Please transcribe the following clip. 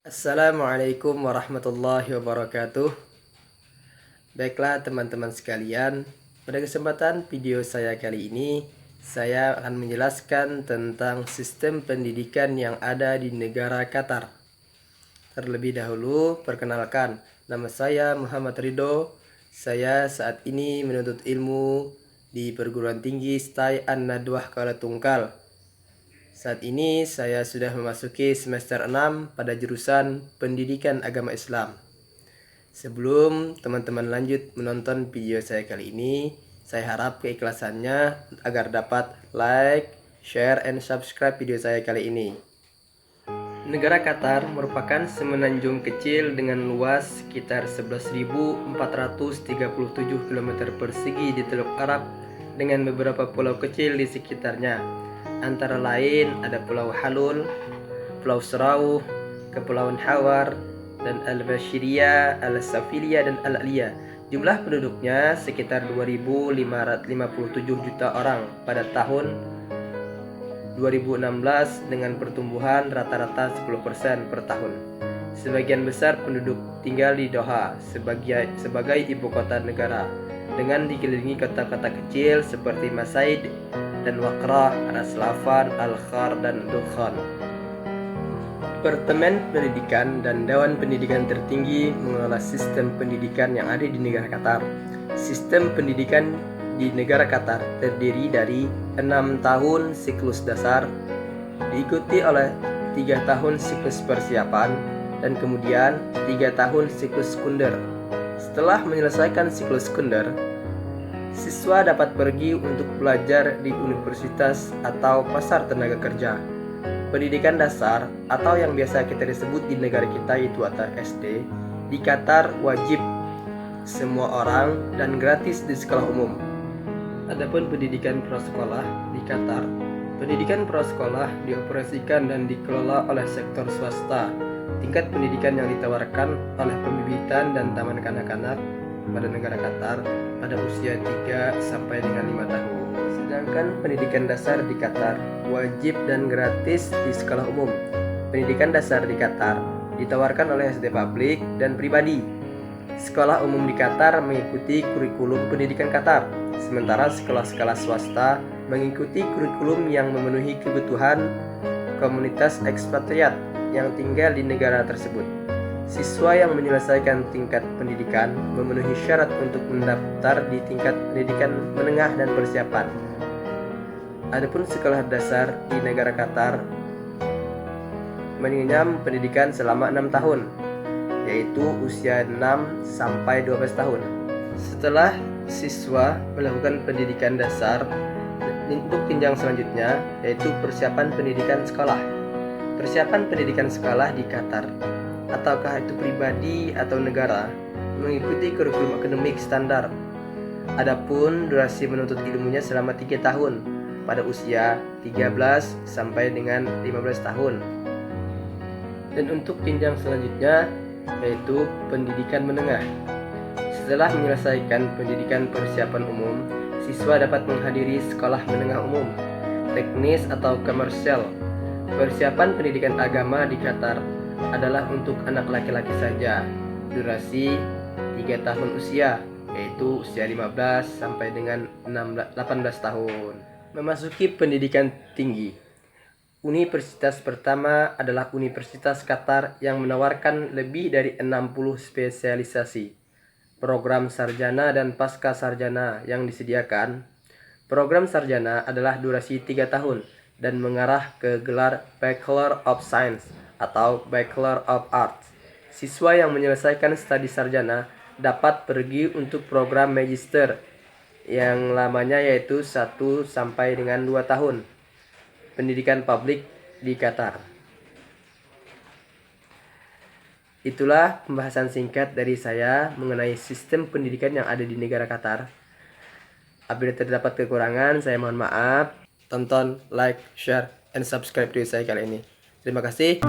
Assalamualaikum warahmatullahi wabarakatuh. Baiklah teman-teman sekalian, pada kesempatan video saya kali ini saya akan menjelaskan tentang sistem pendidikan yang ada di negara Qatar. Terlebih dahulu, perkenalkan, nama saya Muhammad Ridho. Saya saat ini menuntut ilmu di perguruan tinggi STAI An-Nadwah Kuala Tungkal. Saat ini saya sudah memasuki semester 6 pada jurusan Pendidikan Agama Islam. Sebelum teman-teman lanjut menonton video saya kali ini, saya harap keikhlasannya agar dapat like, share, and subscribe video saya kali ini. Negara Qatar merupakan semenanjung kecil dengan luas sekitar 11.437 km persegi di Teluk Arab dengan beberapa pulau kecil di sekitarnya. Antara lain ada Pulau Halul, Pulau Serau, Kepulauan Hawar, dan Al-Bashiriyah, Al-Safilia, dan Al-Aliyah. Jumlah penduduknya sekitar 2.557 juta orang pada tahun 2016 dengan pertumbuhan rata-rata 10% per tahun. Sebagian besar penduduk tinggal di Doha sebagai ibu kota negara dengan dikelilingi kota-kota kecil seperti Masaid dan Waqrah, Ras Lafan, Al-Khar, dan Dukhan. Departemen Pendidikan dan Dewan Pendidikan Tertinggi mengelola sistem pendidikan yang ada di negara Qatar. Sistem pendidikan di negara Qatar terdiri dari 6 tahun siklus dasar, diikuti oleh 3 tahun siklus persiapan, dan kemudian 3 tahun siklus sekunder. Setelah menyelesaikan siklus sekunder, siswa dapat pergi untuk belajar di universitas atau pasar tenaga kerja. Pendidikan dasar atau yang biasa kita disebut di negara kita itu atau SD di Qatar wajib semua orang dan gratis di sekolah umum. Adapun pendidikan prasekolah di Qatar, pendidikan prasekolah dioperasikan dan dikelola oleh sektor swasta. Tingkat pendidikan yang ditawarkan oleh pembibitan dan taman kanak-kanak pada negara Qatar pada usia 3 sampai dengan 5 tahun. Sedangkan pendidikan dasar di Qatar wajib dan gratis di sekolah umum. Pendidikan dasar di Qatar ditawarkan oleh SD publik dan pribadi. Sekolah umum di Qatar mengikuti kurikulum pendidikan Qatar, sementara sekolah-sekolah swasta mengikuti kurikulum yang memenuhi kebutuhan komunitas ekspatriat yang tinggal di negara tersebut. Siswa yang menyelesaikan tingkat pendidikan memenuhi syarat untuk mendaftar di tingkat pendidikan menengah dan persiapan. Adapun sekolah dasar di negara Qatar mengenyam pendidikan selama 6 tahun, yaitu usia 6 sampai 12 tahun. Setelah siswa melakukan pendidikan dasar, untuk jenjang selanjutnya yaitu persiapan pendidikan sekolah. Persiapan pendidikan sekolah di Qatar, ataukah itu pribadi atau negara, mengikuti kurikulum akademik standar. Adapun durasi menuntut ilmunya selama 3 tahun pada usia 13 sampai dengan 15 tahun. Dan untuk jenjang selanjutnya yaitu pendidikan menengah. Setelah menyelesaikan pendidikan persiapan umum, siswa dapat menghadiri sekolah menengah umum, teknis atau komersial. Persiapan pendidikan agama di Qatar adalah untuk anak laki-laki saja. Durasi 3 tahun usia, yaitu usia 15 sampai dengan 18 tahun. Memasuki pendidikan tinggi. Universitas pertama adalah Universitas Qatar yang menawarkan lebih dari 60 spesialisasi. Program sarjana dan pasca sarjana yang disediakan. Program sarjana adalah durasi 3 tahun dan mengarah ke gelar Bachelor of Science atau Bachelor of Arts. Siswa yang menyelesaikan studi sarjana dapat pergi untuk program magister yang lamanya yaitu 1 sampai dengan 2 tahun. Pendidikan publik di Qatar. Itulah pembahasan singkat dari saya mengenai sistem pendidikan yang ada di negara Qatar. Apabila terdapat kekurangan, saya mohon maaf. Tonton, like, share, and subscribe video saya kali ini. Terima kasih.